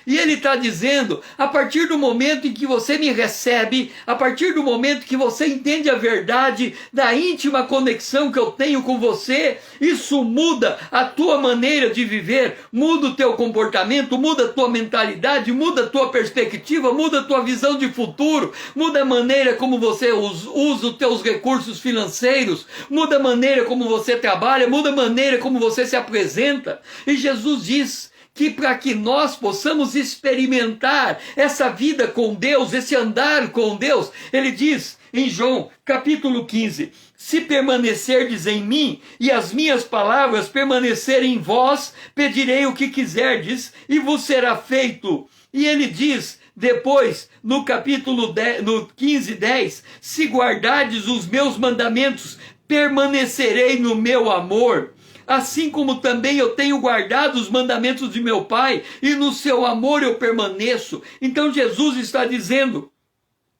E ele está dizendo: a partir do momento em que você me recebe, a partir do momento que você entende a verdade da íntima conexão que eu tenho com você, isso muda a tua maneira de viver, muda o teu comportamento, muda a tua mentalidade, muda a tua perspectiva, muda a tua visão de futuro, muda a maneira como você usa os teus recursos financeiros, muda a maneira como você trabalha, muda a maneira como você se apresenta. E Jesus diz que para que nós possamos experimentar essa vida com Deus, esse andar com Deus, ele diz em João capítulo 15, se permanecerdes em mim e as minhas palavras permanecerem em vós, pedirei o que quiserdes e vos será feito. E ele diz depois, no capítulo 10, no 15:10, se guardardes os meus mandamentos, permanecerei no meu amor. Assim como também eu tenho guardado os mandamentos de meu Pai, e no seu amor eu permaneço. Então Jesus está dizendo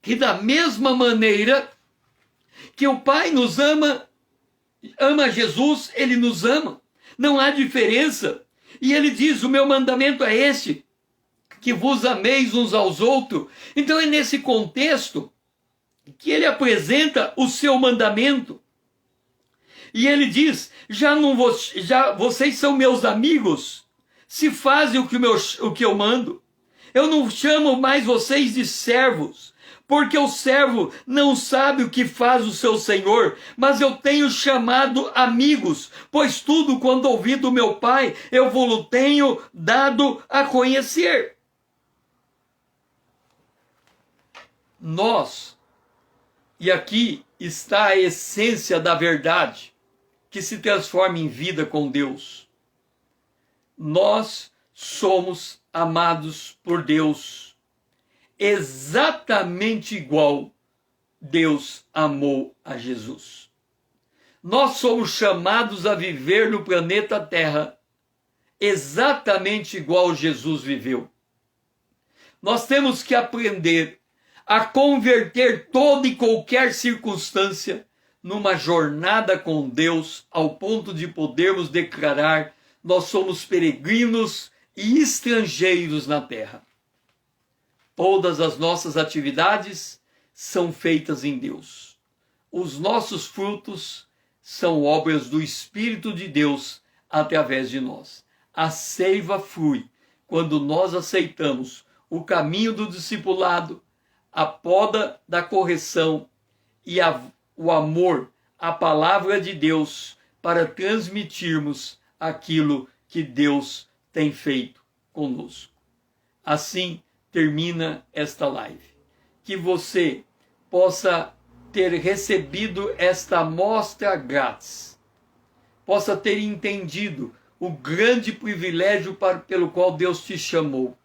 que da mesma maneira que o Pai nos ama Jesus, ele nos ama. Não há diferença. E ele diz: o meu mandamento é este, que vos ameis uns aos outros. Então é nesse contexto que ele apresenta o seu mandamento. E ele diz: já vocês são meus amigos, se fazem o que eu mando. Eu não chamo mais vocês de servos, porque o servo não sabe o que faz o seu senhor, mas eu tenho chamado amigos, pois tudo quanto ouvi do meu Pai, eu vos tenho dado a conhecer. Nós, e aqui está a essência da verdade, que se transforma em vida com Deus. Nós somos amados por Deus, exatamente igual Deus amou a Jesus. Nós somos chamados a viver no planeta Terra, exatamente igual Jesus viveu. Nós temos que aprender a converter toda e qualquer circunstância numa jornada com Deus, ao ponto de podermos declarar: nós somos peregrinos e estrangeiros na terra. Todas as nossas atividades são feitas em Deus. Os nossos frutos são obras do Espírito de Deus através de nós. A seiva flui quando nós aceitamos o caminho do discipulado, a poda da correção e o amor à palavra de Deus para transmitirmos aquilo que Deus tem feito conosco. Assim termina esta live. Que você possa ter recebido esta amostra grátis, possa ter entendido o grande privilégio pelo qual Deus te chamou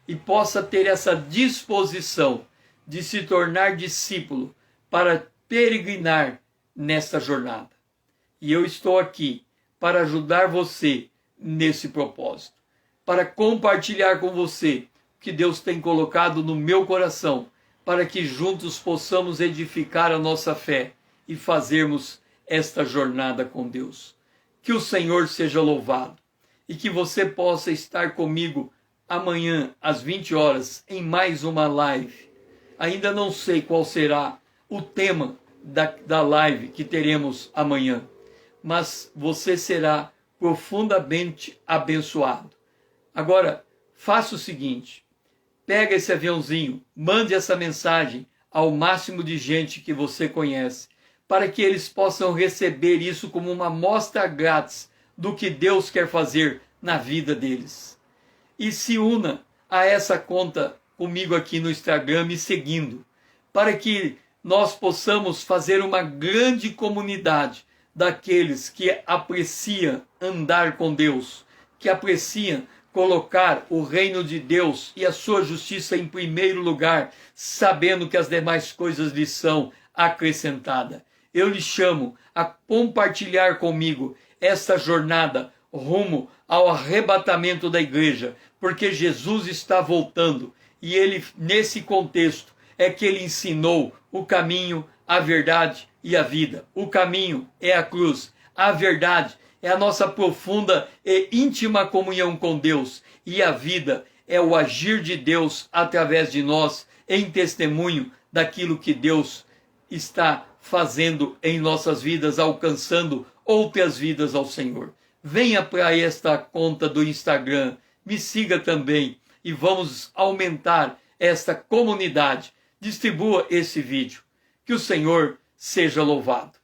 e possa ter essa disposição de se tornar discípulo para peregrinar nesta jornada. E eu estou aqui para ajudar você nesse propósito, para compartilhar com você o que Deus tem colocado no meu coração, para que juntos possamos edificar a nossa fé e fazermos esta jornada com Deus. Que o Senhor seja louvado e que você possa estar comigo amanhã às 20 horas em mais uma live. Ainda não sei qual será o tema da live que teremos amanhã, mas você será profundamente abençoado. Agora, faça o seguinte, pega esse aviãozinho, mande essa mensagem ao máximo de gente que você conhece, para que eles possam receber isso como uma amostra grátis do que Deus quer fazer na vida deles. E se una a essa conta comigo aqui no Instagram me seguindo, para que nós possamos fazer uma grande comunidade daqueles que apreciam andar com Deus, que apreciam colocar o reino de Deus e a sua justiça em primeiro lugar, sabendo que as demais coisas lhes são acrescentadas. Eu lhe chamo a compartilhar comigo esta jornada rumo ao arrebatamento da igreja, porque Jesus está voltando e ele, nesse contexto, é que ele ensinou o caminho, a verdade e a vida. O caminho é a cruz, a verdade é a nossa profunda e íntima comunhão com Deus, e a vida é o agir de Deus através de nós em testemunho daquilo que Deus está fazendo em nossas vidas, alcançando outras vidas ao Senhor. Venha para esta conta do Instagram, me siga também e vamos aumentar esta comunidade. Distribua esse vídeo. Que o Senhor seja louvado.